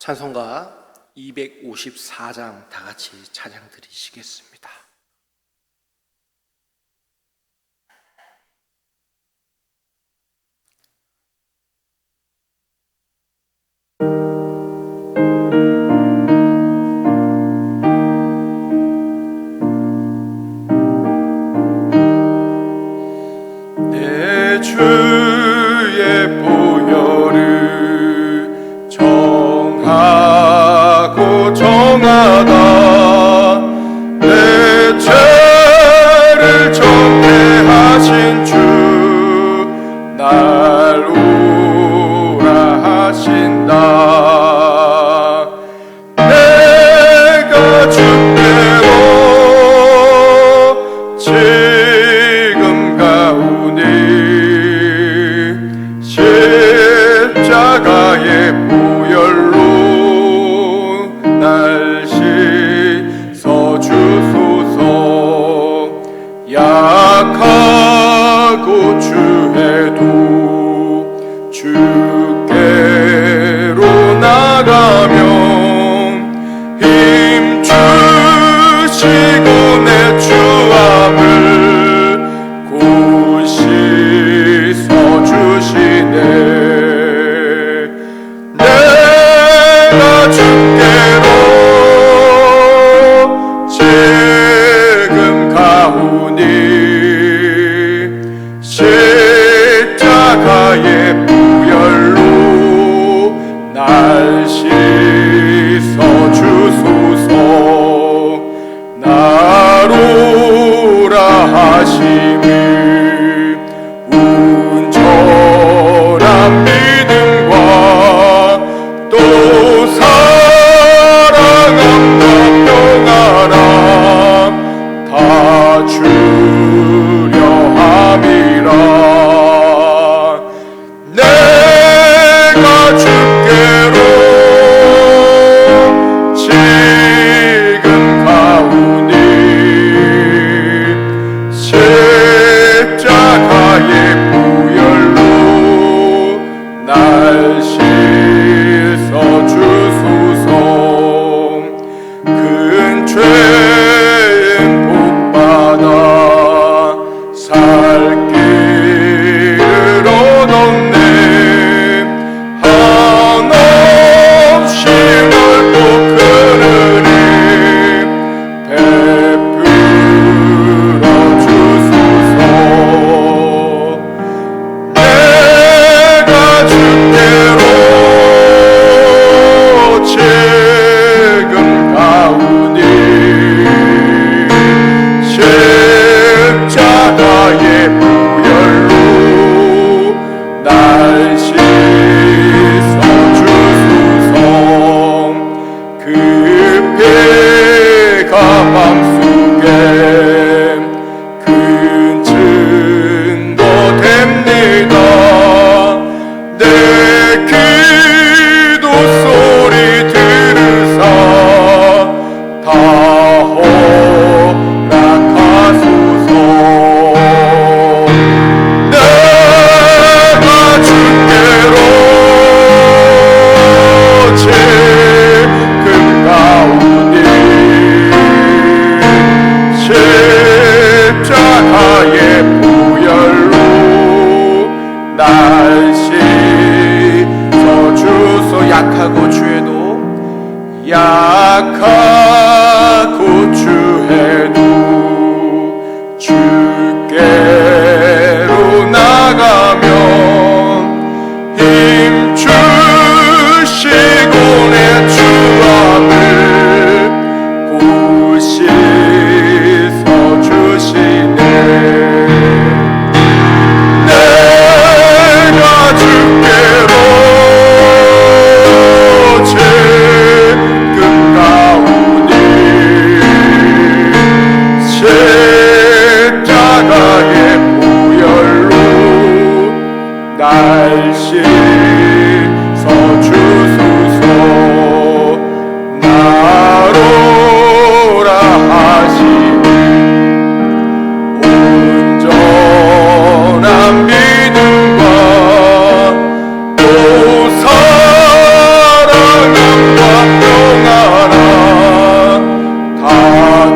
찬송가 254장 다 같이 찬양 드리시겠습니다. 내 주의 보혈을 정하고 정하다 내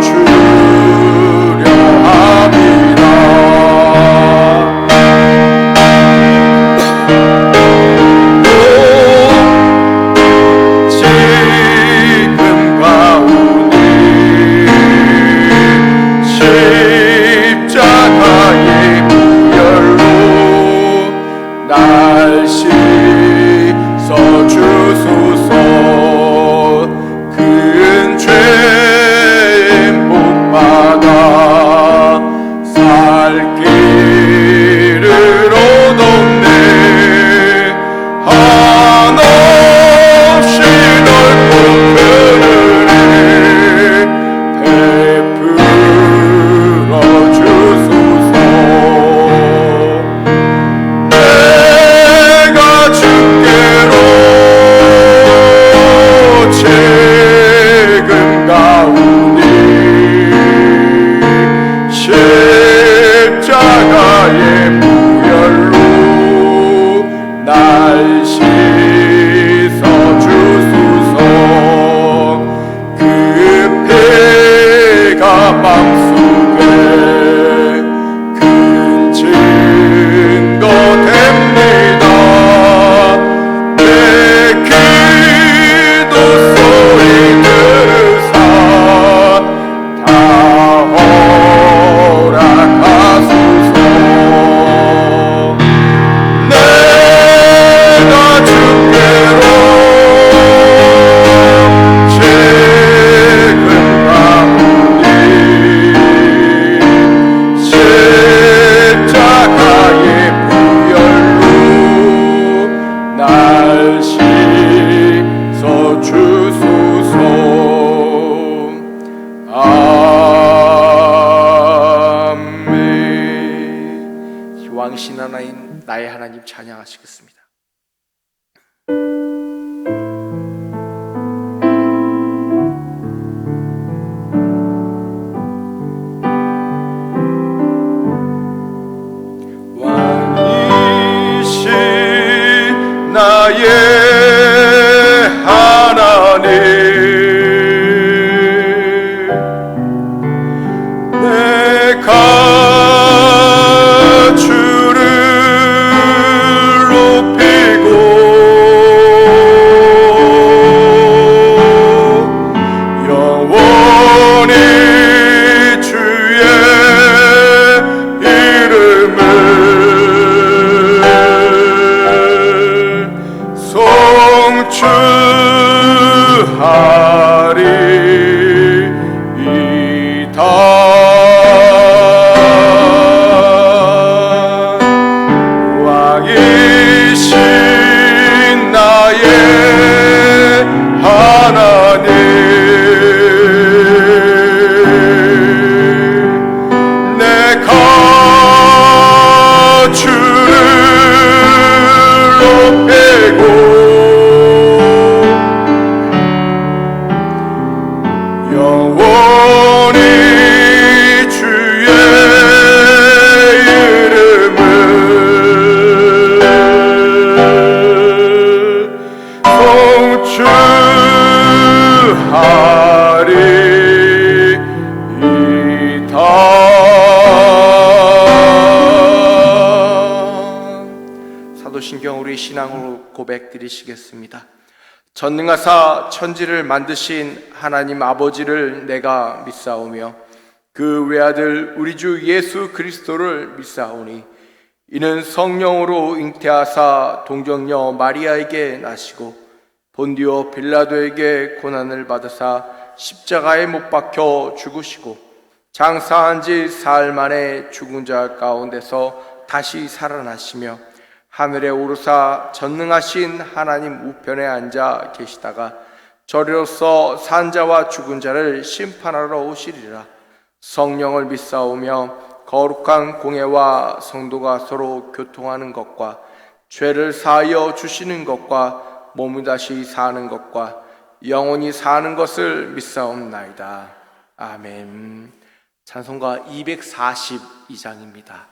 주려 함이라. 지금 가오니 십자가의 무혈로 날 씻어 주소서. 큰 죄인 복받아 살 길을 얻었네. 한없이 넓은 그늘에 베풀어 주소서. 내가 주께로 지금 가오니 십자가의 무혈로 날 씻어 주소서. 그 피가 맘속에 큰 증거 됩니다. 내 기도 소리 들으사 다 허락하소서. 내가 주께로 지금 가오니 십자가의 무혈로 날 씻어 주소서. 아멘. 왕신 하나인 나의 하나님 찬양하시겠습니다. 왕이신 나의 하나님, 내가 주를 높이고 영원히 주의 이름을 송축하리이다. 왕이신 나의 하나님, 내가 주를 높이고 영원히 주의 이름을 송축하리이다. 사도신경 우리 신앙으로 고백드리시겠습니다. 전능하사 천지를 만드신 하나님 아버지를 내가 믿사오며 그 외아들 우리 주 예수 그리스도를 믿사오니 이는 성령으로 잉태하사 동정녀 마리아에게 나시고 본디오 빌라도에게 고난을 받으사 십자가에 못 박혀 죽으시고 장사한 지 사흘 만에 죽은 자 가운데서 다시 살아나시며 하늘에 오르사 전능하신 하나님 우편에 앉아 계시다가 저리로서 산 자와 죽은 자를 심판하러 오시리라. 성령을 믿사오며 거룩한 공예와 성도가 서로 교통하는 것과 죄를 사하여 주시는 것과 몸이 다시 사는 것과 영원히 사는 것을 믿사옵나이다. 아멘. 찬송가 242장입니다.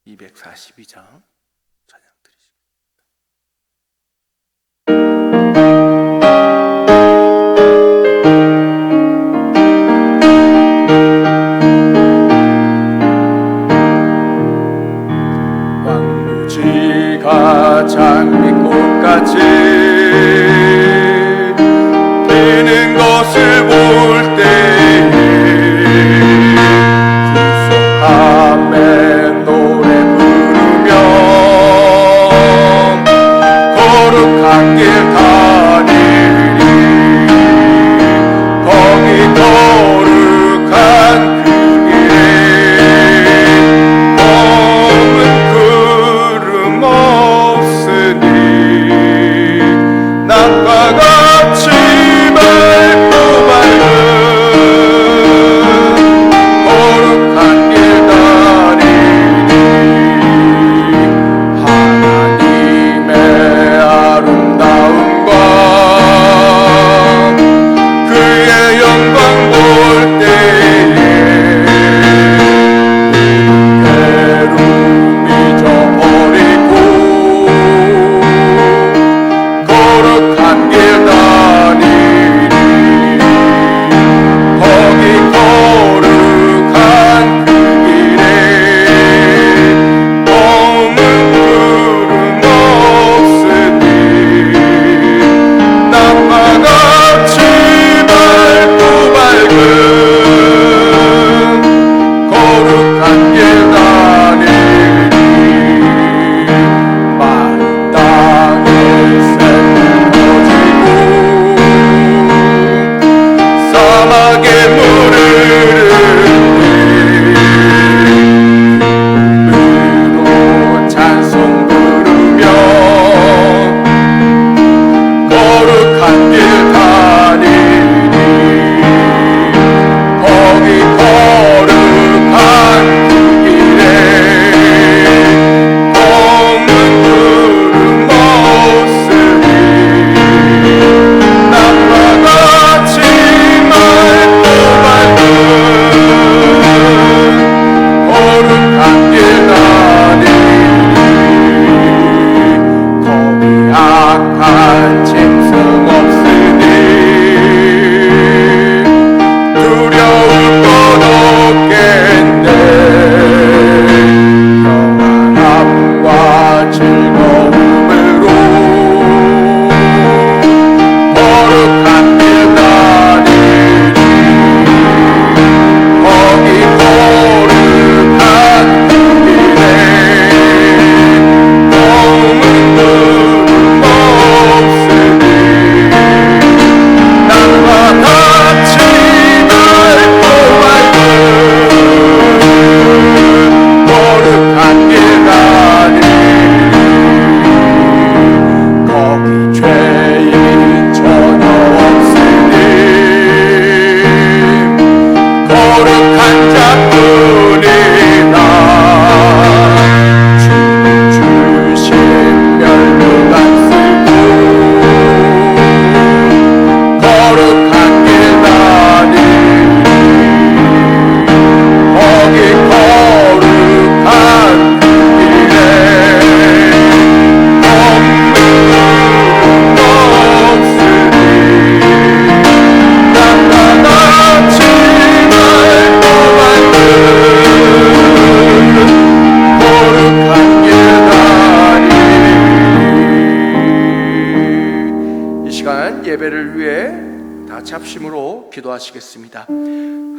242장 찬양 드리겠습니다. 것을 볼 때에 구속함의 노래 부르며 거룩한 길 다니리. 거기 거룩한 그 길에 검은 구름 없으니 낮과 같이 맑고 밝은 거룩한 길 다니니. 하나님의 아름다움과 그의 영광 볼 때에 괴로움 잊어버리고 거룩한 길 다니리. 거기 거룩한 그 길에 검은 구름 없으니 낮과 같이 맑고 밝은 거룩한 길 다니리. 마른 땅에 샘을 퍼지고 사막에 물을 흐르고 찬송 부르며 거룩한 길 다니리. 거기 거룩한 그 길에 검은 구름 없으니 낮과 같이 맑고 밝은 거룩한 길 다니리. 거기 악한 짐승 없으니 두려울 것 없겠네. 평안함과 즐거움으로 거룩한 길 다니리. 거기 거룩한 그 길에 검은 구름 없으니 낮과 같이 맑고 밝은 거룩한 길 다니리. 거기 죄인 전혀 없으니 거룩한 자뿐이라. 주님 주신 멸류관 쓰고 거룩한 길 다니리. 거기 거룩한 그 길에 검은 구름 없으니 낮과 같이 맑고 밝은 거룩한 길 다니리. 이 시간 예배를 위해 다 같이 합심으로 기도하시겠습니다.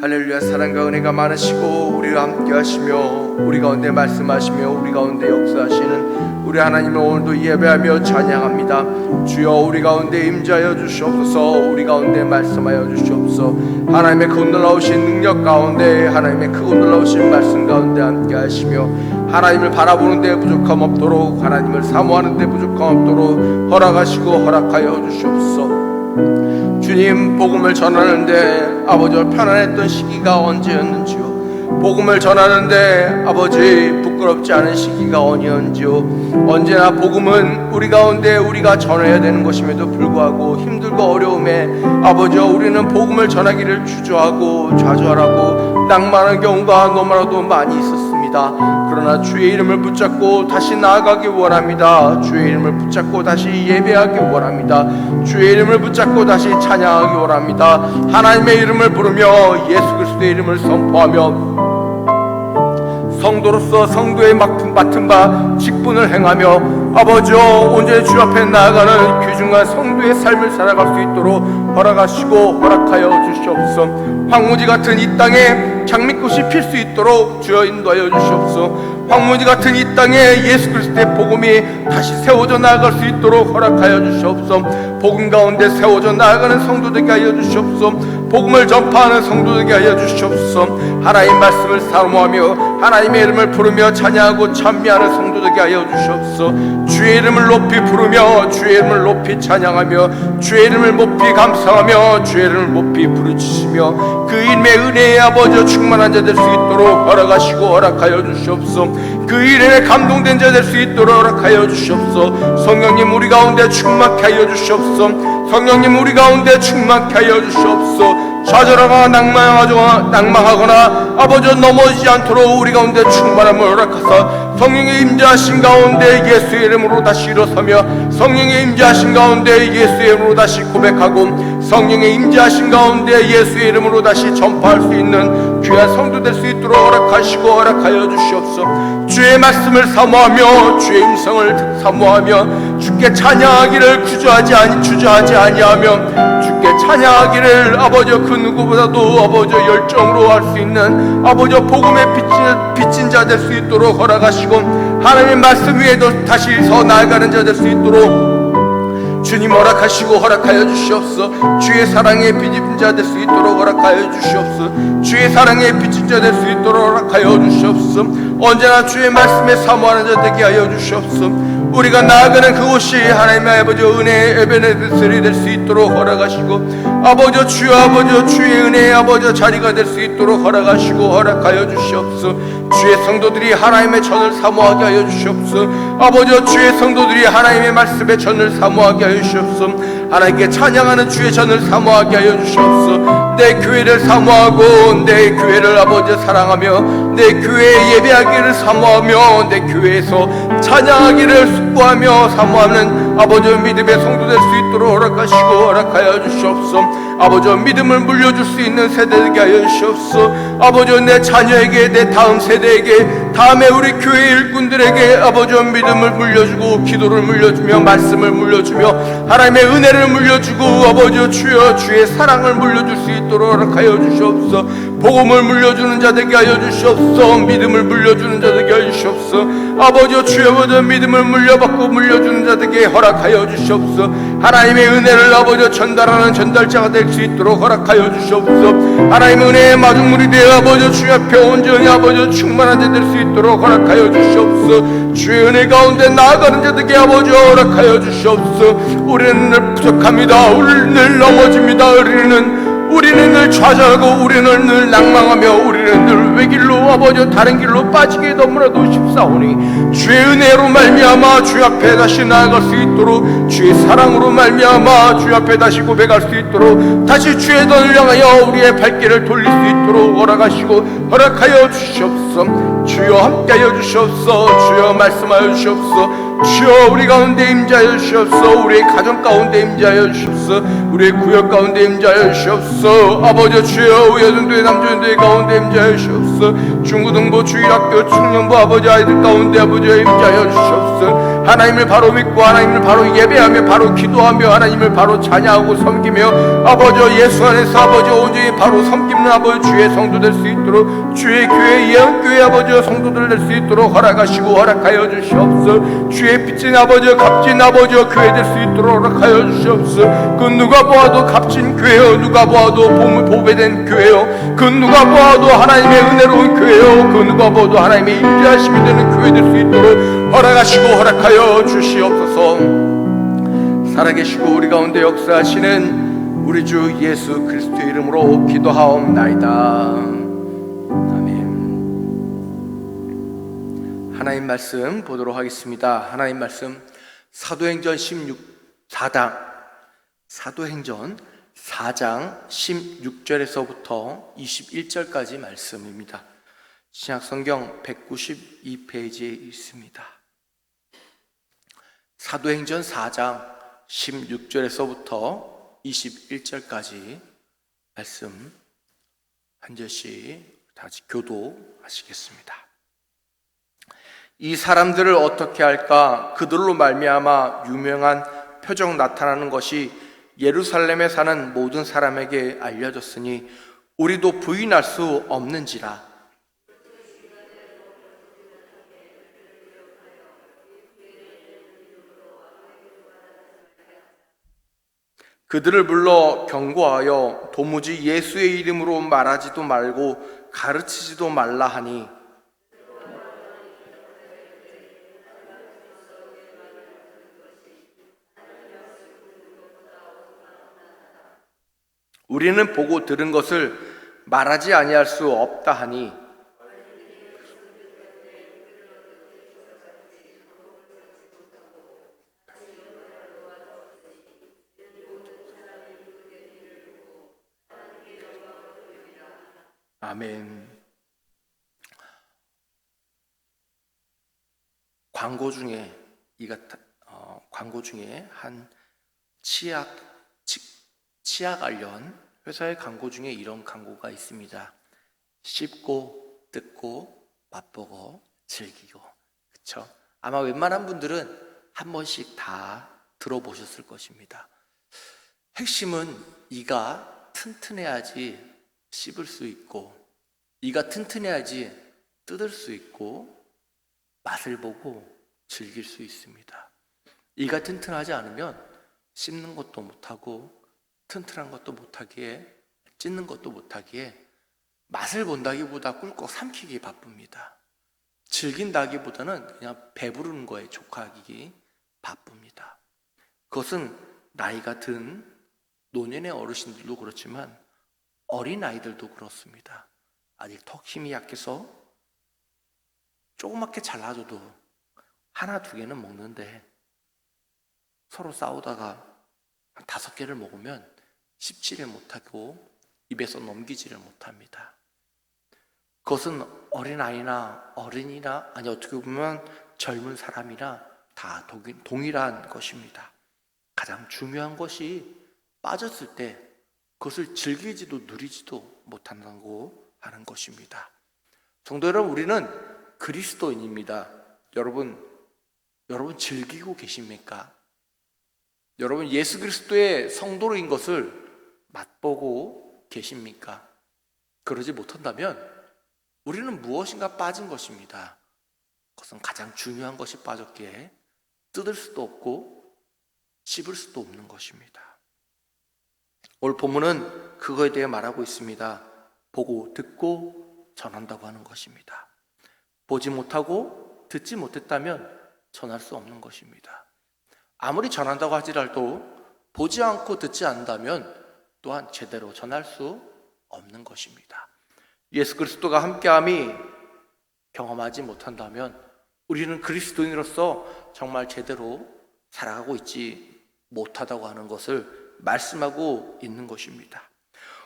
할렐루야. 사랑과 은혜가 많으시고 우리와 함께 하시며 우리 가운데 말씀하시며 우리 가운데 역사하시는 우리 하나님을 오늘도 예배하며 찬양합니다. 주여 우리 가운데 임재하여 주시옵소서. 우리 가운데 말씀하여 주시옵소서. 하나님의 그 놀라우신 능력 가운데 하나님의 크고 놀라우신 말씀 가운데 함께 하시며 하나님을 바라보는 데 부족함 없도록 하나님을 사모하는 데 부족함 없도록 허락하시고 허락하여 주시옵소서. 주님, 복음을 전하는데 아버지와 편안했던 시기가 언제였는지요. 복음을 전하는데 아버지 부끄럽지 않은 시기가 언제였는지요. 언제나 복음은 우리 가운데 우리가 전해야 되는 것임에도 불구하고 힘들고 어려움에 아버지와 우리는 복음을 전하기를 주저하고 좌절하고 낭만한 경우가 너무나도 많이 있었습니다. 그러나 주의 이름을 붙잡고 다시 나아가기 원합니다. 주의 이름을 붙잡고 다시 예배하기 원합니다. 주의 이름을 붙잡고 다시 찬양하기 원합니다. 하나님의 이름을 부르며 예수 그리스도의 이름을 선포하며 성도로서 성도의 맡은 바 직분을 행하며 아버지 온전히 주 앞에 나아가는 귀중한 성도의 삶을 살아갈 수 있도록 허락하시고 허락하여 주시옵소서. 황무지 같은 이 땅에 장미꽃이 필 수 있도록 주여 인도하여 주시옵소서. 황무지 같은 이 땅에 예수 그리스도의 복음이 다시 세워져 나아갈 수 있도록 허락하여 주시옵소서. 복음 가운데 세워져 나아가는 성도되게 하여 주시옵소서. 복음을 전파하는 성도되게 하여 주시옵소서. 하나님 말씀을 사모하며 하나님의 이름을 부르며 찬양하고 찬미하는 성도되게 하여 주시옵소서. 주의 이름을 높이 부르며 주의 이름을 높이 찬양하며 주의 이름을 높이 감사하며 주의 이름을 높이 부르짖으며 그 이름의 은혜의 아버지 충만한 자 될 수 있도록 허락하시고 허락하여 주시옵소서. 그 이름에 감동된 자 될 수 있도록 허락하여 주시옵소서. 성령님 우리 가운데 충만케 하여 주시옵소서. 성령님 우리 가운데 충만케 하여 주시옵소서. 좌절하거나 낭망하거나 아버지 넘어지지 않도록 우리 가운데 충만함을 허락하사 성령의 임재하신 가운데 예수의 이름으로 다시 일어서며 성령의 임재하신 가운데 예수의 이름으로 다시 고백하고 성령의 임재하신 가운데 예수의 이름으로 다시 전파할 수 있는 귀한 성도 될 수 있도록 허락하시고 허락하여 주시옵소서. 주의 말씀을 사모하며 주의 음성을 사모하며 주께 찬양하기를 주저하지 아니하며 주께 찬양하기를 아버지 그 누구보다도 아버지 열정으로 할 수 있는 아버지 복음의 비친 자 될 수 있도록 허락하시고 하나님의 말씀 위에도 다시 서 나아가는 자 될 수 있도록 주님 허락하시고 허락하여 주시옵소서. 주의 사랑에 비친 자 될 수 있도록 허락하여 주시옵소서. 주의 사랑에 비친 자 될 수 있도록 허락하여 주시옵소서. 언제나 주의 말씀에 사모하는 자 되게 하여 주시옵소서. 우리가 나아가는 그곳이 하나님의 아버지 은혜의 에베네셀이 될 수 있도록 허락하시고 아버지 주여 아버지 주의 은혜의 아버지 자리가 될 수 있도록 허락하시고 허락하여 주시옵소서. 주의 성도들이 하나님의 전을 사모하게 하여 주시옵소서. 아버지 주의 성도들이 하나님의 말씀의 전을 사모하게 하여 주시옵소서. 하나님께 찬양하는 주의 전을 사모하게 하여 주시옵소서. 내 교회를 사모하고 내 교회를 아버지 사랑하며 내 교회에 예배하기를 사모하며 내 교회에서 찬양하기를 숙고하며 사모하는 아버지 믿음의 성도 될 수 있도록 허락하시고 허락하여 주시옵소서. 아버지 믿음을 물려줄 수 있는 세대 되게 하여 주시옵소서. 아버지 내 자녀에게 내 다음 세대에게 다음에 우리 교회 일꾼들에게 아버지 믿음을 물려주고 기도를 물려주며 말씀을 물려주며 하나님의 은혜를 물려주고 아버지 주여 주의 사랑을 물려줄 수 있도록 허락하여 주시옵소서. 복음을 물려주는 자 되게 하여 주시옵소서. 믿음을 물려주는 자 되게 하여 주시옵소서. 아버지 주여 믿음을 물려받고 물려주는 자 되게 허락하여 주시옵소서. 하나님의 은혜를 아버지 전달하는 전달자가 될 수 있도록 허락하여 주시옵소서. 하나님의 은혜의 마중물이 되어 아버지 주여 앞에 온전히 아버지 충만한 자 될 수 있도록 허락하여 주시옵소서. 주의 은혜 가운데 나아가는 자들에게 아버지 허락하여 주시옵소서. 우리는 늘 부족합니다. 우리는 늘 넘어집니다. 우리는 늘 좌절하고 우리는 늘 낭망하며 우리는 늘 외길로 아버지 다른 길로 빠지기 너무나도 쉽사오니 주의 은혜로 말미암아 주 앞에 다시 나아갈 수 있도록 주의 사랑으로 말미암아 주 앞에 다시 고백할 수 있도록 다시 주의 전을 향하여 우리의 발길을 돌릴 수 있도록 허락하시고 허락하여 주시옵소서. 주여 함께하여 주시옵소서. 주여 말씀하여 주시옵소서. 주여 우리 가운데 임재하여 주시옵소서. 우리의 가정 가운데 임재하여 주시옵소서. 우리의 구역 가운데 임재하여 주시옵소서. 아버지 주여 여전도의 남전도의 가운데 임재하여 주시옵소서. 중고등부 주일학교 청년부 아버지 아이들 가운데 아버지 임재하여 주시옵소서. 하나님을 바로 믿고 하나님을 바로 예배하며 바로 기도하며 하나님을 바로 찬양하고 섬기며 아버지 예수 안에서 아버지 온전히 바로 섬기는 아버지 주의 성도 될 수 있도록 주의 교회 예언교회 아버지 성도들 될 수 있도록 허락하시고 허락하여 주시옵소서. 주의 빚진 아버지 값진 아버지 교회 될 수 있도록 허락하여 주시옵소서. 그 누가 보아도 값진 교회요 누가 보아도 보배된 교회요 그 누가 보아도 하나님의 은혜로운 교회요 그 누가 보아도 하나님의 임재하심이 되는 교회 될 수 있도록 허락하시고 허락하여 주시옵소서. 살아계시고 우리 가운데 역사하시는 우리 주 예수 그리스도의 이름으로 기도하옵나이다. 아멘. 하나님 말씀 보도록 하겠습니다. 하나님 말씀 사도행전 4장 16절에서부터 21절까지 말씀입니다. 신약성경 192페이지에 있습니다. 사도행전 4장 16절에서부터 21절까지 말씀 한 절씩 다시 교도하시겠습니다. 이 사람들을 어떻게 할까? 그들로 말미암아 유명한 표적 나타나는 것이 예루살렘에 사는 모든 사람에게 알려졌으니 우리도 부인할 수 없는지라. 그들을 불러 경고하여 도무지 예수의 이름으로 말하지도 말고 가르치지도 말라 하니, 우리는 보고 들은 것을 말하지 아니할 수 없다 하니, 아멘. 광고 중에 한 치약 관련 회사의 광고 중에 이런 광고가 있습니다. 씹고 뜯고 맛보고 즐기고. 그렇죠? 아마 웬만한 분들은 한 번씩 다 들어보셨을 것입니다. 핵심은 이가 튼튼해야지 씹을 수 있고, 이가 튼튼해야지 뜯을 수 있고, 맛을 보고 즐길 수 있습니다. 이가 튼튼하지 않으면 씹는 것도 못하고 튼튼한 것도 못하기에 찢는 것도 못하기에 맛을 본다기보다 꿀꺽 삼키기 바쁩니다. 즐긴다기보다는 그냥 배부르는 거에 족하기 바쁩니다. 그것은 나이가 든 노년의 어르신들도 그렇지만 어린아이들도 그렇습니다. 아직 턱 힘이 약해서 조그맣게 잘라줘도 하나 두 개는 먹는데 서로 싸우다가 한 5개를 먹으면 씹지를 못하고 입에서 넘기지를 못합니다. 그것은 어린아이나 어른이나, 아니 어떻게 보면 젊은 사람이나 다 동일한 것입니다. 가장 중요한 것이 빠졌을 때 그것을 즐기지도 누리지도 못한다고 하는 것입니다. 성도 여러분, 우리는 그리스도인입니다. 여러분 즐기고 계십니까? 여러분 예수 그리스도의 성도인 것을 맛보고 계십니까? 그러지 못한다면 우리는 무엇인가 빠진 것입니다. 그것은 가장 중요한 것이 빠졌기에 뜯을 수도 없고 씹을 수도 없는 것입니다. 오늘 본문은 그거에 대해 말하고 있습니다. 보고 듣고 전한다고 하는 것입니다. 보지 못하고 듣지 못했다면 전할 수 없는 것입니다. 아무리 전한다고 하지라도 보지 않고 듣지 않는다면 또한 제대로 전할 수 없는 것입니다. 예수 그리스도가 함께함이 경험하지 못한다면 우리는 그리스도인으로서 정말 제대로 살아가고 있지 못하다고 하는 것을 말씀하고 있는 것입니다.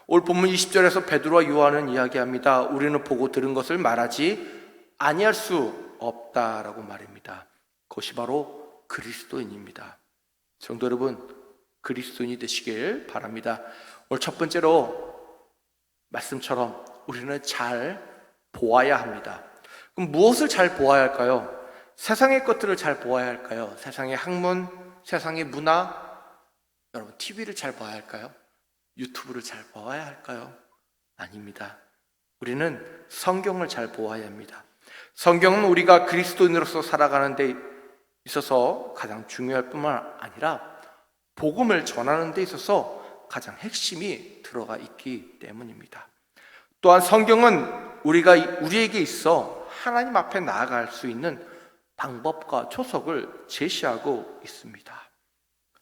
오늘 본문 20절에서 베드로와 요한은 이야기합니다. 우리는 보고 들은 것을 말하지 아니할 수 없다라고 말합니다. 그것이 바로 그리스도인입니다. 성도 여러분, 그리스도인이 되시길 바랍니다. 오늘 첫 번째로 말씀처럼 우리는 잘 보아야 합니다. 그럼 무엇을 잘 보아야 할까요? 세상의 것들을 잘 보아야 할까요? 세상의 학문, 세상의 문화, 여러분 TV를 잘 봐야 할까요? 유튜브를 잘 보아야 할까요? 아닙니다. 우리는 성경을 잘 보아야 합니다. 성경은 우리가 그리스도인으로서 살아가는 데 있어서 가장 중요할 뿐만 아니라 복음을 전하는 데 있어서 가장 핵심이 들어가 있기 때문입니다. 또한 성경은 우리에게 있어 하나님 앞에 나아갈 수 있는 방법과 초석을 제시하고 있습니다.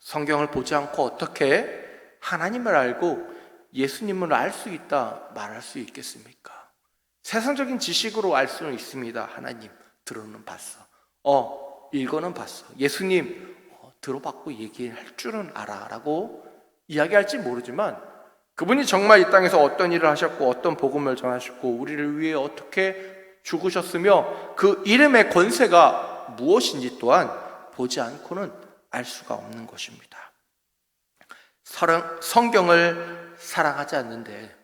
성경을 보지 않고 어떻게 하나님을 알고 예수님을 알 수 있다 말할 수 있겠습니까? 세상적인 지식으로 알 수는 있습니다. 하나님 들어는 봤어. 읽어는 봤어. 예수님 들어봤고 얘기할 줄은 알아 라고 이야기할지 모르지만 그분이 정말 이 땅에서 어떤 일을 하셨고 어떤 복음을 전하셨고 우리를 위해 어떻게 죽으셨으며 그 이름의 권세가 무엇인지 또한 보지 않고는 알 수가 없는 것입니다. 성경을 사랑하지 않는데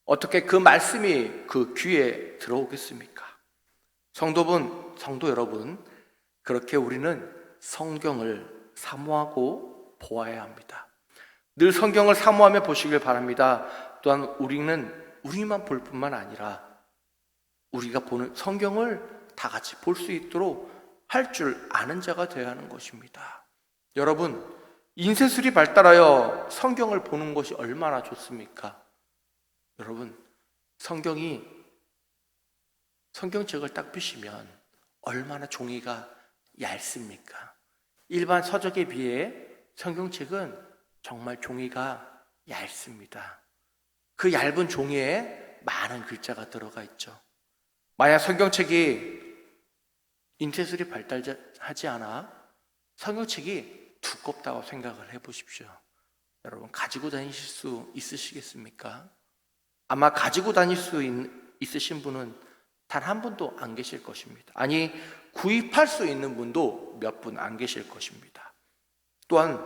어떻게 그 말씀이 그 귀에 들어오겠습니까? 성도 여러분, 그렇게 우리는 성경을 사모하고 보아야 합니다. 늘 성경을 사모하며 보시길 바랍니다. 또한 우리는 우리만 볼 뿐만 아니라 우리가 보는 성경을 다 같이 볼 수 있도록 할 줄 아는 자가 되어야 하는 것입니다. 여러분, 인쇄술이 발달하여 성경을 보는 것이 얼마나 좋습니까? 여러분, 성경책을 딱 펴시면 얼마나 종이가 얇습니까? 일반 서적에 비해 성경책은 정말 종이가 얇습니다. 그 얇은 종이에 많은 글자가 들어가 있죠. 만약 성경책이 인쇄술이 발달하지 않아 성경책이 두껍다고 생각을 해보십시오. 여러분, 가지고 다니실 수 있으시겠습니까? 아마 가지고 다닐 수 있으신 분은 단 한 분도 안 계실 것입니다. 아니, 구입할 수 있는 분도 몇 분 안 계실 것입니다. 또한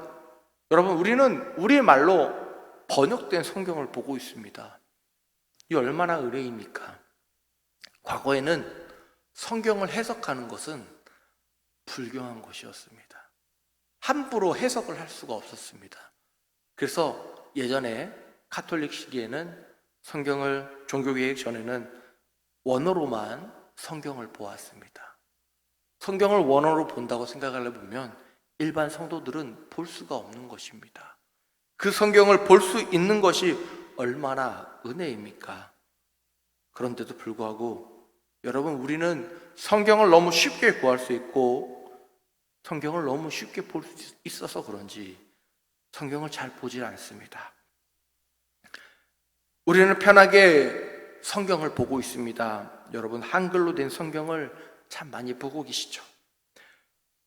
여러분, 우리는 우리 말로 번역된 성경을 보고 있습니다. 이 얼마나 은혜입니까? 과거에는 성경을 해석하는 것은 불경한 것이었습니다. 함부로 해석을 할 수가 없었습니다. 그래서 예전에 가톨릭 시기에는 성경을 종교개혁 전에는 원어로만 성경을 보았습니다. 성경을 원어로 본다고 생각을 해보면 일반 성도들은 볼 수가 없는 것입니다. 그 성경을 볼 수 있는 것이 얼마나 은혜입니까? 그런데도 불구하고 여러분, 우리는 성경을 너무 쉽게 구할 수 있고 성경을 너무 쉽게 볼 수 있어서 그런지 성경을 잘 보질 않습니다. 우리는 편하게 성경을 보고 있습니다. 여러분, 한글로 된 성경을 참 많이 보고 계시죠?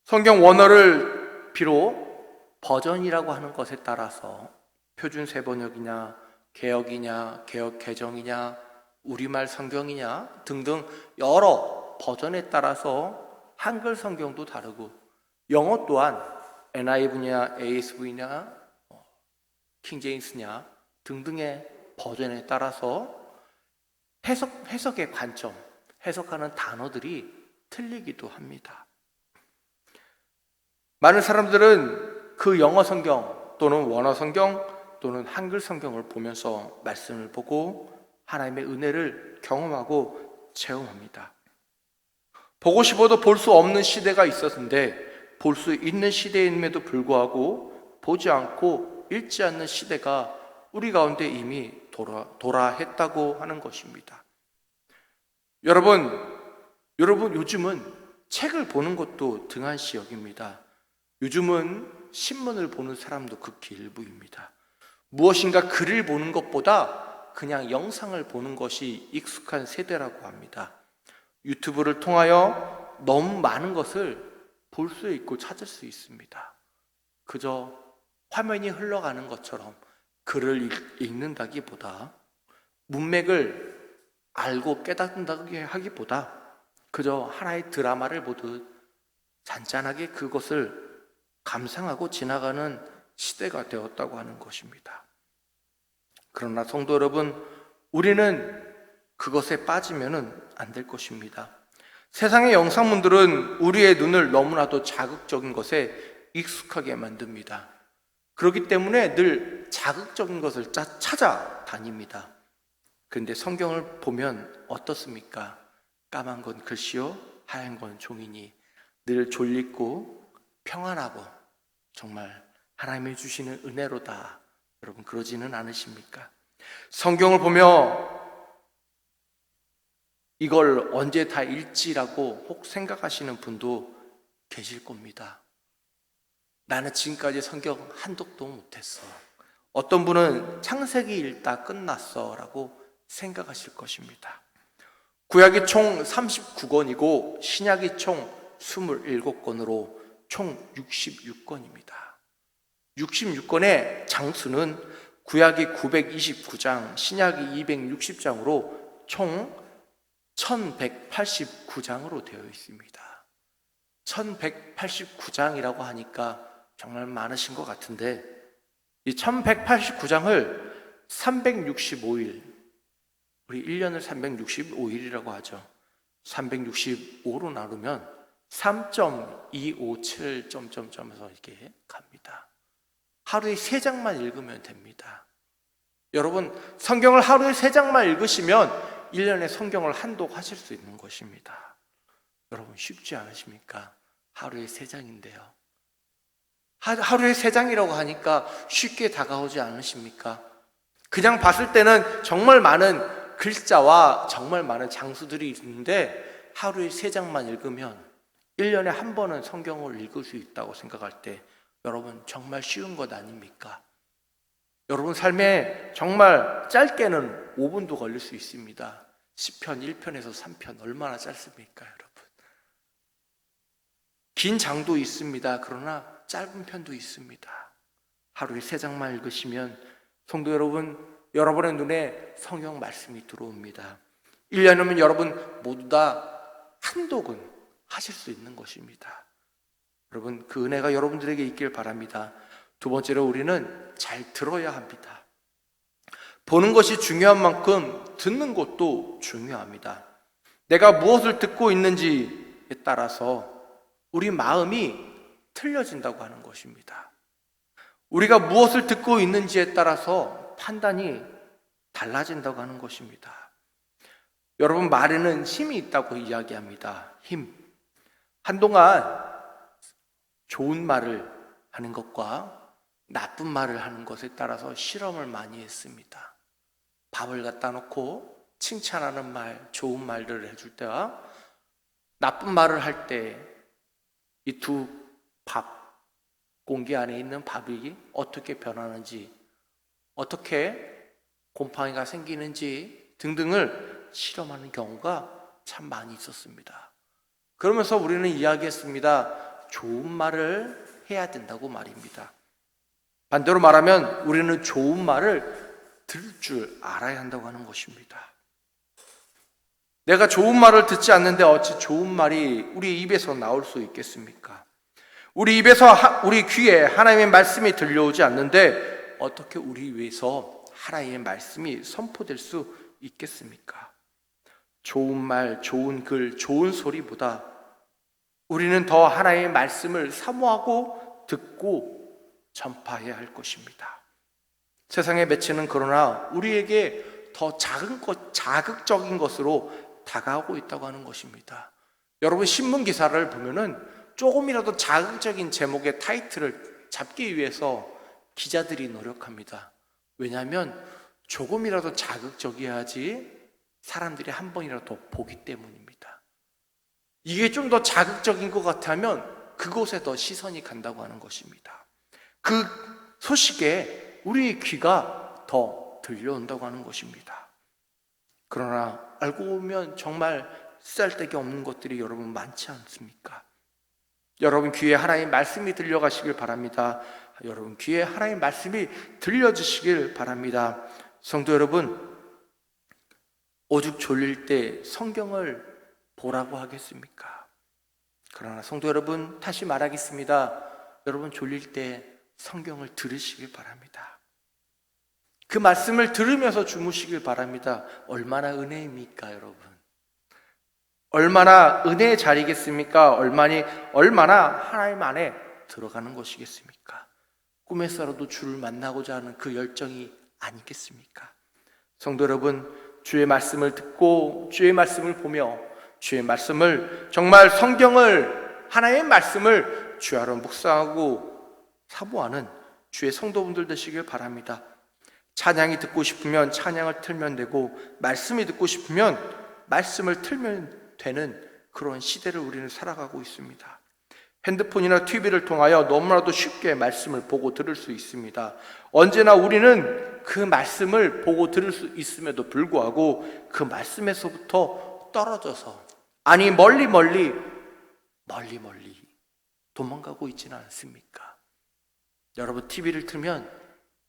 성경 원어를 비록 버전이라고 하는 것에 따라서 표준 세번역이냐, 개역이냐, 개역 개정이냐, 우리말 성경이냐 등등 여러 버전에 따라서 한글 성경도 다르고 영어 또한 NIV냐, ASV냐, 킹제임스냐 등등의 버전에 따라서 해석의 관점, 해석하는 단어들이 틀리기도 합니다. 많은 사람들은 그 영어 성경 또는 원어 성경 또는 한글 성경을 보면서 말씀을 보고 하나님의 은혜를 경험하고 체험합니다. 보고 싶어도 볼 수 없는 시대가 있었는데 볼 수 있는 시대임에도 불구하고 보지 않고 읽지 않는 시대가 우리 가운데 이미 도라했다고 하는 것입니다. 여러분, 요즘은 책을 보는 것도 등한시 여깁니다. 요즘은 신문을 보는 사람도 극히 일부입니다. 무엇인가 글을 보는 것보다 그냥 영상을 보는 것이 익숙한 세대라고 합니다. 유튜브를 통하여 너무 많은 것을 볼 수 있고 찾을 수 있습니다. 그저 화면이 흘러가는 것처럼 글을 읽는다기보다 문맥을 알고 깨닫는다기 하기보다 그저 하나의 드라마를 보듯 잔잔하게 그것을 감상하고 지나가는 시대가 되었다고 하는 것입니다. 그러나 성도 여러분, 우리는 그것에 빠지면 안 될 것입니다. 세상의 영상문들은 우리의 눈을 너무나도 자극적인 것에 익숙하게 만듭니다. 그렇기 때문에 늘 자극적인 것을 찾아다닙니다. 그런데 성경을 보면 어떻습니까? 까만 건 글씨요, 하얀 건 종이니 늘 졸리고 평안하고 정말 하나님이 주시는 은혜로다. 여러분, 그러지는 않으십니까? 성경을 보며 이걸 언제 다 읽지라고 혹 생각하시는 분도 계실 겁니다. 나는 지금까지 성경 한 독도 못했어. 어떤 분은 창세기 읽다 끝났어 라고 생각하실 것입니다. 구약이 총 39권이고 신약이 총 27권으로 총 66권입니다. 66권의 장수는 구약이 929장, 신약이 260장으로 총 1189장으로 되어 있습니다. 1189장이라고 하니까 정말 많으신 것 같은데 이 1189장을 365일, 우리 1년을 365일이라고 하죠. 365로 나누면 3.257 점점점에서 이렇게 갑니다. 하루에 3장만 읽으면 됩니다. 여러분, 성경을 하루에 3장만 읽으시면 1년에 성경을 한독 하실 수 있는 것입니다. 여러분, 쉽지 않으십니까? 하루에 3장인데요. 하루에 3장이라고 하니까 쉽게 다가오지 않으십니까? 그냥 봤을 때는 정말 많은 글자와 정말 많은 장수들이 있는데 하루에 3장만 읽으면 1년에 한 번은 성경을 읽을 수 있다고 생각할 때 여러분, 정말 쉬운 것 아닙니까? 여러분 삶에 정말 짧게는 5분도 걸릴 수 있습니다. 시편 1편에서 3편 얼마나 짧습니까, 여러분? 긴 장도 있습니다. 그러나 짧은 편도 있습니다. 하루에 3장만 읽으시면 성도 여러분, 여러분의 눈에 성경 말씀이 들어옵니다. 1년이면 여러분 모두 다 한독은 하실 수 있는 것입니다. 여러분, 그 은혜가 여러분들에게 있길 바랍니다. 두 번째로 우리는 잘 들어야 합니다. 보는 것이 중요한 만큼 듣는 것도 중요합니다. 내가 무엇을 듣고 있는지에 따라서 우리 마음이 틀려진다고 하는 것입니다. 우리가 무엇을 듣고 있는지에 따라서 판단이 달라진다고 하는 것입니다. 여러분, 말에는 힘이 있다고 이야기합니다. 힘. 한동안 좋은 말을 하는 것과 나쁜 말을 하는 것에 따라서 실험을 많이 했습니다. 밥을 갖다 놓고 칭찬하는 말, 좋은 말들을 해줄 때와 나쁜 말을 할 때 이 두 밥, 공기 안에 있는 밥이 어떻게 변하는지, 어떻게 곰팡이가 생기는지 등등을 실험하는 경우가 참 많이 있었습니다. 그러면서 우리는 이야기했습니다. 좋은 말을 해야 된다고 말입니다. 반대로 말하면 우리는 좋은 말을 들을 줄 알아야 한다고 하는 것입니다. 내가 좋은 말을 듣지 않는데 어찌 좋은 말이 우리 입에서 나올 수 있겠습니까? 우리 입에서, 우리 귀에 하나님의 말씀이 들려오지 않는데 어떻게 우리 위에서 하나님의 말씀이 선포될 수 있겠습니까? 좋은 말, 좋은 글, 좋은 소리보다 우리는 더 하나님의 말씀을 사모하고 듣고 전파해야 할 것입니다. 세상의 매체는 그러나 우리에게 더 작은 것, 자극적인 것으로 다가오고 있다고 하는 것입니다. 여러분, 신문 기사를 보면은 조금이라도 자극적인 제목의 타이틀을 잡기 위해서 기자들이 노력합니다. 왜냐하면 조금이라도 자극적이어야지 사람들이 한 번이라도 더 보기 때문입니다. 이게 좀 더 자극적인 것 같으면 그곳에 더 시선이 간다고 하는 것입니다. 그 소식에 우리의 귀가 더 들려온다고 하는 것입니다. 그러나 알고 보면 정말 쓰잘데기 없는 것들이 여러분 많지 않습니까? 여러분 귀에 하나님의 말씀이 들려가시길 바랍니다. 여러분 귀에 하나님의 말씀이 들려주시길 바랍니다. 성도 여러분, 오죽 졸릴 때 성경을 보라고 하겠습니까? 그러나 성도 여러분, 다시 말하겠습니다. 여러분 졸릴 때 성경을 들으시길 바랍니다. 그 말씀을 들으면서 주무시길 바랍니다. 얼마나 은혜입니까, 여러분? 얼마나 은혜의 자리겠습니까? 얼마나 하나님 안에 들어가는 것이겠습니까? 꿈에서라도 주를 만나고자 하는 그 열정이 아니겠습니까? 성도 여러분, 주의 말씀을 듣고 주의 말씀을 보며 주의 말씀을, 정말 성경을, 하나님의 말씀을 주야로 묵상하고 사모하는 주의 성도분들 되시길 바랍니다. 찬양이 듣고 싶으면 찬양을 틀면 되고, 말씀이 듣고 싶으면 말씀을 틀면 되는 그런 시대를 우리는 살아가고 있습니다. 핸드폰이나 TV를 통하여 너무나도 쉽게 말씀을 보고 들을 수 있습니다. 언제나 우리는 그 말씀을 보고 들을 수 있음에도 불구하고 그 말씀에서부터 떨어져서, 아니 멀리 도망가고 있지는 않습니까? 여러분, TV를 틀면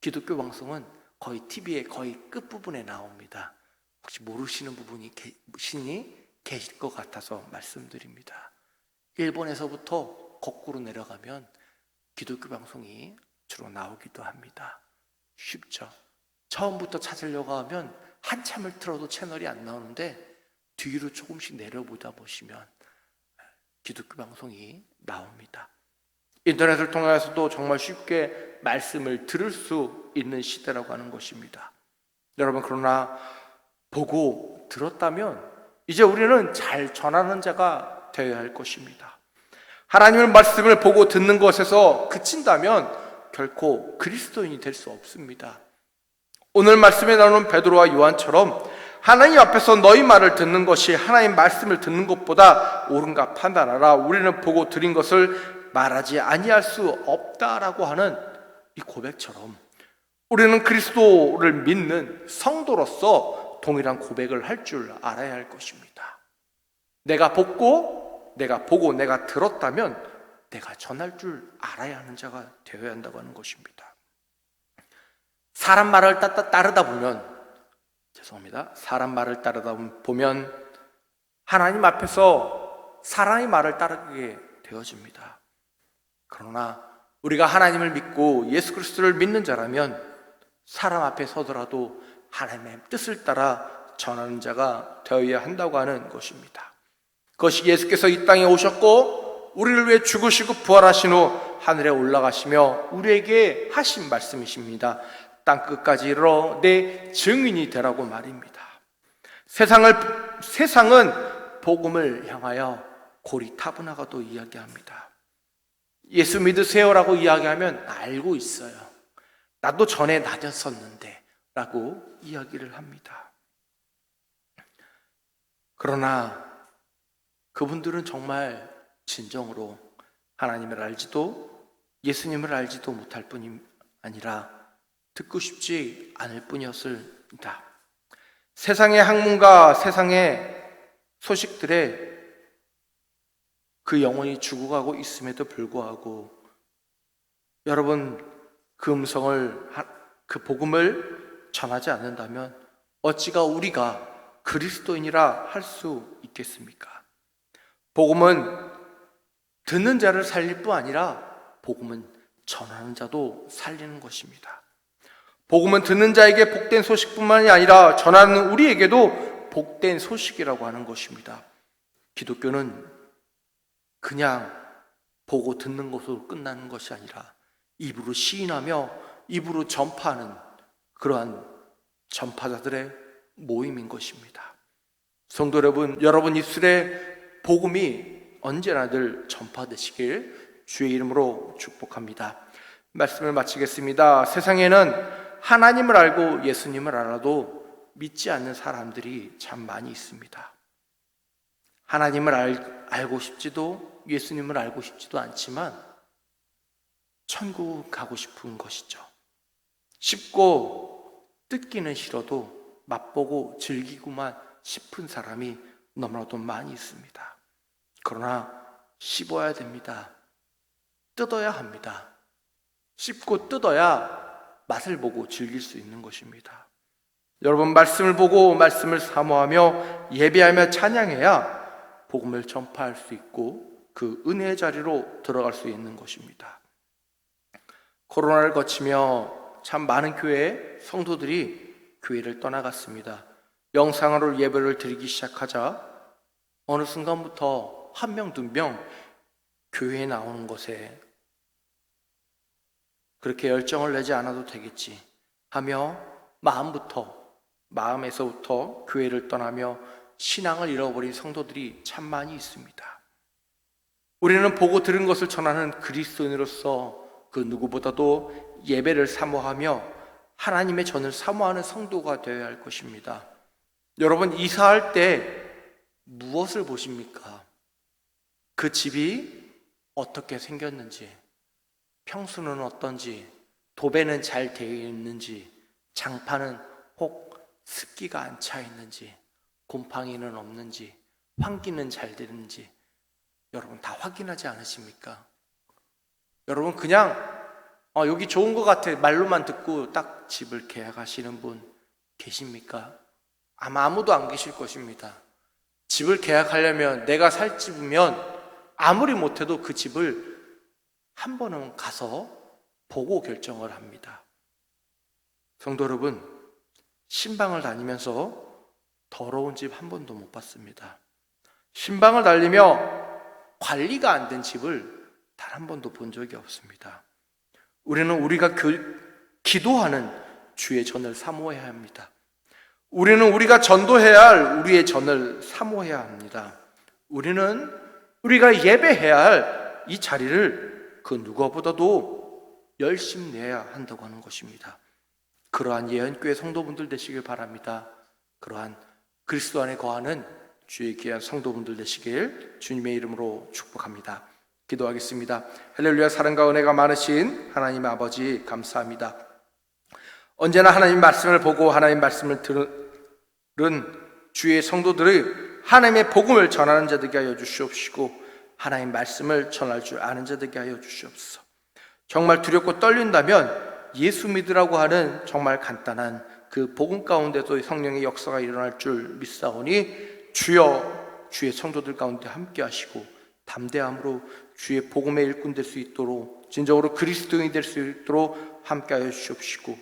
기독교 방송은 거의 TV의 거의 끝부분에 나옵니다. 혹시 모르시는 부분이 계실 것 같아서 말씀드립니다. 일본에서부터 거꾸로 내려가면 기독교 방송이 주로 나오기도 합니다. 쉽죠? 처음부터 찾으려고 하면 한참을 틀어도 채널이 안 나오는데 뒤로 조금씩 내려보다 보시면 기독교 방송이 나옵니다. 인터넷을 통해서도 정말 쉽게 말씀을 들을 수 있는 시대라고 하는 것입니다. 여러분, 그러나 보고 들었다면 이제 우리는 잘 전하는 자가 되어야 할 것입니다. 하나님의 말씀을 보고 듣는 것에서 그친다면 결코 그리스도인이 될 수 없습니다. 오늘 말씀에 나오는 베드로와 요한처럼 하나님 앞에서 너희 말을 듣는 것이 하나님 말씀을 듣는 것보다 옳은가 판단하라. 우리는 보고 들은 것을 말하지 아니할 수 없다라고 하는 이 고백처럼 우리는 그리스도를 믿는 성도로서 동일한 고백을 할 줄 알아야 할 것입니다. 내가 보고 내가 들었다면 내가 전할 줄 알아야 하는 자가 되어야 한다고 하는 것입니다. 사람 말을 따르다 보면 하나님 앞에서 사람의 말을 따르게 되어집니다. 그러나 우리가 하나님을 믿고 예수 그리스도를 믿는 자라면 사람 앞에 서더라도 하나님의 뜻을 따라 전하는 자가 되어야 한다고 하는 것입니다. 그것이 예수께서 이 땅에 오셨고 우리를 위해 죽으시고 부활하신 후 하늘에 올라가시며 우리에게 하신 말씀이십니다. 땅끝까지 이르러 내 증인이 되라고 말입니다. 세상은 복음을 향하여 고리타분하고도 이야기합니다. 예수 믿으세요라고 이야기하면 알고 있어요. 나도 전에 다녔었는데 라고 이야기를 합니다. 그러나 그분들은 정말 진정으로 하나님을 알지도 예수님을 알지도 못할 뿐이 아니라 듣고 싶지 않을 뿐이었습니다. 세상의 학문과 세상의 소식들에 그 영혼이 죽어가고 있음에도 불구하고 여러분 그 음성을 그 복음을 전하지 않는다면 어찌가 우리가 그리스도인이라 할 수 있겠습니까? 복음은 듣는 자를 살릴 뿐 아니라 복음은 전하는 자도 살리는 것입니다. 복음은 듣는 자에게 복된 소식뿐만이 아니라 전하는 우리에게도 복된 소식이라고 하는 것입니다. 기독교는 그냥 보고 듣는 것으로 끝나는 것이 아니라 입으로 시인하며 입으로 전파하는 그러한 전파자들의 모임인 것입니다. 성도 여러분 입술에 복음이 언제나 늘 전파되시길 주의 이름으로 축복합니다. 말씀을 마치겠습니다. 세상에는 하나님을 알고 예수님을 알아도 믿지 않는 사람들이 참 많이 있습니다. 하나님을 알고 싶지도 예수님을 알고 싶지도 않지만 천국 가고 싶은 것이죠. 쉽고 뜯기는 싫어도 맛보고 즐기고만 싶은 사람이 너무나도 많이 있습니다. 그러나 씹어야 됩니다. 뜯어야 합니다. 씹고 뜯어야 맛을 보고 즐길 수 있는 것입니다. 여러분, 말씀을 보고 말씀을 사모하며 예배하며 찬양해야 복음을 전파할 수 있고 그 은혜의 자리로 들어갈 수 있는 것입니다. 코로나를 거치며 참 많은 교회 성도들이 교회를 떠나갔습니다. 영상으로 예배를 드리기 시작하자 어느 순간부터 한 명, 두 명 교회에 나오는 것에 그렇게 열정을 내지 않아도 되겠지 하며 마음에서부터 교회를 떠나며 신앙을 잃어버린 성도들이 참 많이 있습니다. 우리는 보고 들은 것을 전하는 그리스도인으로서 그 누구보다도 예배를 사모하며 하나님의 전을 사모하는 성도가 되어야 할 것입니다. 여러분, 이사할 때 무엇을 보십니까? 그 집이 어떻게 생겼는지, 평수는 어떤지, 도배는 잘 되어 있는지, 장판은 혹 습기가 안 차 있는지, 곰팡이는 없는지, 환기는 잘 되는지 여러분 다 확인하지 않으십니까? 여러분 그냥 여기 좋은 것 같아 말로만 듣고 딱 집을 계약하시는 분 계십니까? 아마 아무도 안 계실 것입니다. 집을 계약하려면 내가 살 집이면 아무리 못해도 그 집을 한 번은 가서 보고 결정을 합니다. 성도 여러분, 신방을 다니면서 더러운 집 한 번도 못 봤습니다. 신방을 달리며 관리가 안 된 집을 단 한 번도 본 적이 없습니다. 우리는 우리가 기도하는 주의 전을 사모해야 합니다. 우리는 우리가 전도해야 할 우리의 전을 사모해야 합니다. 우리는 우리가 예배해야 할 이 자리를 그 누구보다도 열심히 내야 한다고 하는 것입니다. 그러한 예언교회 성도분들 되시길 바랍니다. 그러한 그리스도 안에 거하는 주의 귀한 성도분들 되시길 주님의 이름으로 축복합니다. 기도하겠습니다. 할렐루야. 사랑과 은혜가 많으신 하나님 아버지 감사합니다. 언제나 하나님 말씀을 보고 하나님 말씀을 들은 주의 성도들의 하나님의 복음을 전하는 자들에게 하여 주시옵시고 하나님 말씀을 전할 줄 아는 자들에게 하여 주시옵소서. 정말 두렵고 떨린다면 예수 믿으라고 하는 정말 간단한 그 복음 가운데도 성령의 역사가 일어날 줄 믿사오니 주여 주의 성도들 가운데 함께 하시고 담대함으로 주의 복음의 일꾼 될 수 있도록 진정으로 그리스도인이 될 수 있도록 함께 하여 주시옵시고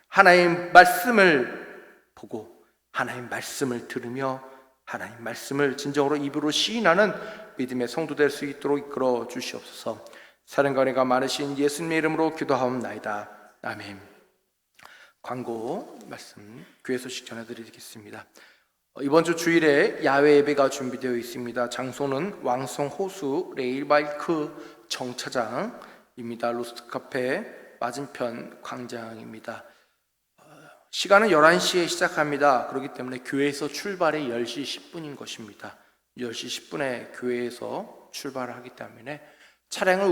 하나님 말씀을 보고 하나님 말씀을 들으며 하나님 말씀을 진정으로 입으로 시인하는 믿음의 성도 될 수 있도록 이끌어 주시옵소서. 사랑과 은혜가 많으신 예수님의 이름으로 기도하옵나이다. 아멘. 광고 말씀 교회 소식 전해드리겠습니다. 이번 주 주일에 야외 예배가 준비되어 있습니다. 장소는 왕성 호수 레일바이크 정차장입니다. 로스트 카페 맞은편 광장입니다. 시간은 11시에 시작합니다. 그렇기 때문에 교회에서 출발이 10시 10분인 것입니다. 10시 10분에 교회에서 출발을 하기 때문에 차량을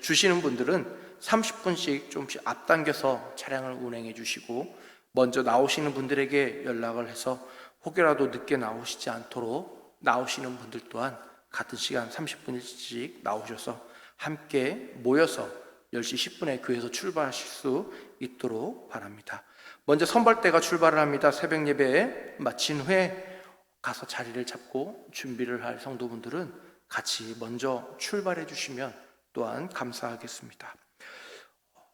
주시는 분들은 30분씩 조금씩 앞당겨서 차량을 운행해 주시고 먼저 나오시는 분들에게 연락을 해서 혹여라도 늦게 나오시지 않도록 나오시는 분들 또한 같은 시간 30분 일찍 나오셔서 함께 모여서 10시 10분에 교회에서 출발하실 수 있도록 바랍니다. 먼저 선발대가 출발을 합니다. 새벽 예배 마친 후에 가서 자리를 잡고 준비를 할 성도분들은 같이 먼저 출발해 주시면 또한 감사하겠습니다.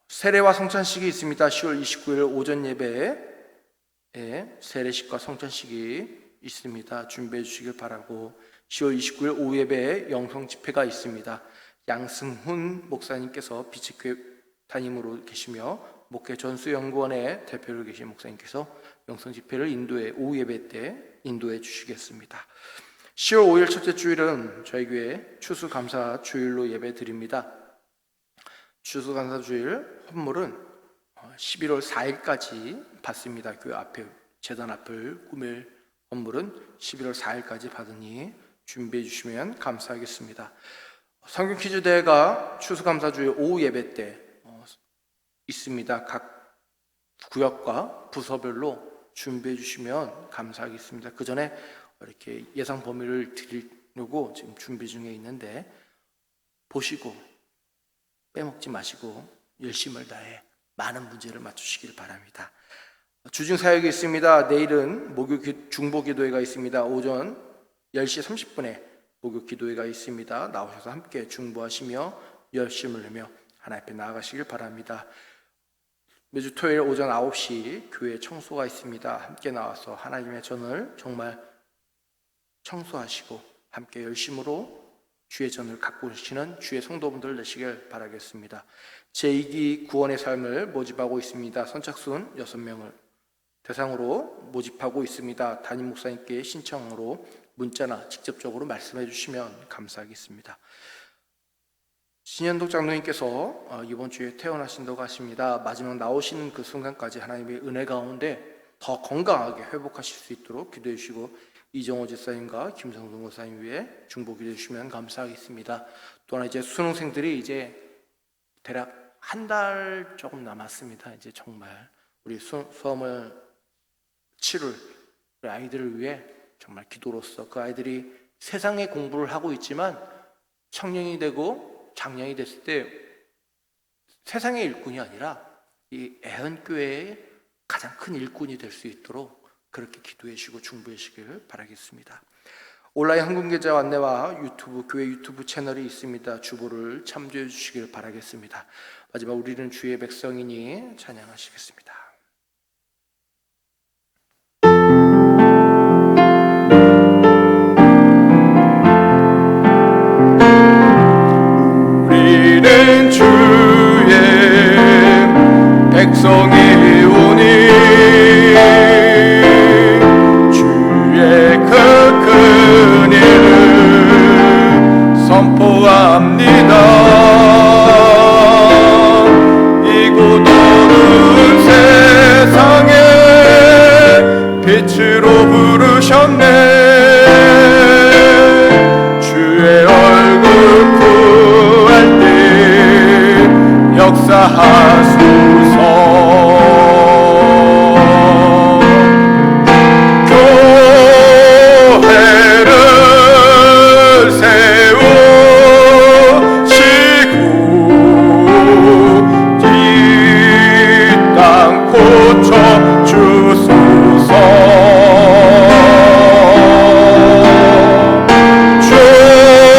세례와 성찬식이 있습니다. 10월 29일 오전 예배에 세례식과 성찬식이 있습니다. 준비해 주시길 바라고 10월 29일 오후 예배에 영성 집회가 있습니다. 양승훈 목사님께서 비치교회 담임으로 계시며 목회 전수연구원의 대표로 계신 목사님께서 영성 집회를 오후 예배 때 인도해 주시겠습니다. 10월 5일 첫째 주일은 저희 교회 추수감사 주일로 예배 드립니다. 추수감사 주일 헌물은 11월 4일까지 받습니다. 교회 앞에 제단 앞을 꾸밀 헌물은 11월 4일까지 받으니 준비해 주시면 감사하겠습니다. 성경 퀴즈 대회가 추수감사 주일 오후 예배 때 있습니다. 각 구역과 부서별로 준비해 주시면 감사하겠습니다. 그 전에 이렇게 예상 범위를 드리려고 지금 준비 중에 있는데 보시고 빼먹지 마시고 열심을 다해 많은 문제를 맞추시길 바랍니다. 주중 사역이 있습니다. 내일은 목요 중보 기도회가 있습니다. 오전 10시 30분에 목요 기도회가 있습니다. 나오셔서 함께 중보하시며 열심을 내며 하나님 앞에 나아가시길 바랍니다. 매주 토요일 오전 9시 교회 청소가 있습니다. 함께 나와서 하나님의 전을 정말 청소하시고 함께 열심으로 주의 전을 갖고 오시는 주의 성도분들 되시길 바라겠습니다. 제2기 구원의 삶을 모집하고 있습니다. 선착순 6명을 대상으로 모집하고 있습니다. 담임 목사님께 신청으로 문자나 직접적으로 말씀해 주시면 감사하겠습니다. 신현덕 장로님께서 이번 주에 퇴원하신다고 하십니다. 마지막 나오시는 그 순간까지 하나님의 은혜 가운데 더 건강하게 회복하실 수 있도록 기도해 주시고 이정호 집사님과 김성동 목사님 위해 중보 기도해 주시면 감사하겠습니다. 또한 이제 수능생들이 이제 대략 한 달 조금 남았습니다. 이제 정말 우리 수험을 치룰 우리 아이들을 위해 정말 기도로서 그 아이들이 세상의 공부를 하고 있지만 청년이 되고 장년이 됐을 때 세상의 일꾼이 아니라 이 애헌교회의 가장 큰 일꾼이 될 수 있도록 그렇게 기도해 주시고 중보해 주시길 바라겠습니다. 온라인 한국계좌 안내와 교회 유튜브 채널이 있습니다. 주보를 참조해 주시길 바라겠습니다. 마지막 우리는 주의 백성이니 찬양하시겠습니다. 주셨네. 주의 얼굴 구할 때 역사하소서. 교회를 세우시고 이 땅 고쳐 주소서.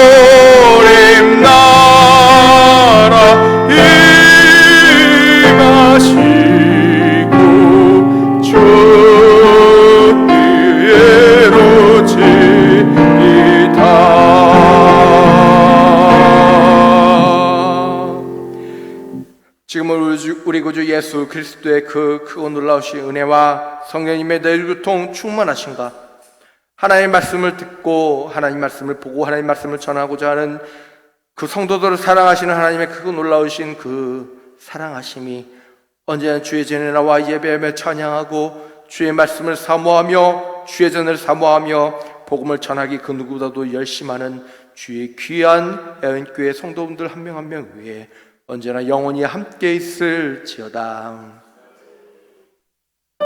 주님 나라 임하시고 주 이루지이다. 지금은 우리 구주 예수 그리스도의 그 크고 놀라우신 은혜와 성령님의 내일교통 충만하신가, 하나님의 말씀을 듣고 하나님 말씀을 보고 하나님 말씀을 전하고자 하는 그 성도들을 사랑하시는 하나님의 크고 놀라우신 그 사랑하심이 언제나 주의 전에 나와 예배하며 찬양하고 주의 말씀을 사모하며 주의 전을 사모하며 복음을 전하기 그 누구보다도 열심하는 주의 귀한 애은교회 성도분들 한 명 한 명 위에 언제나 영원히 함께 있을지어다.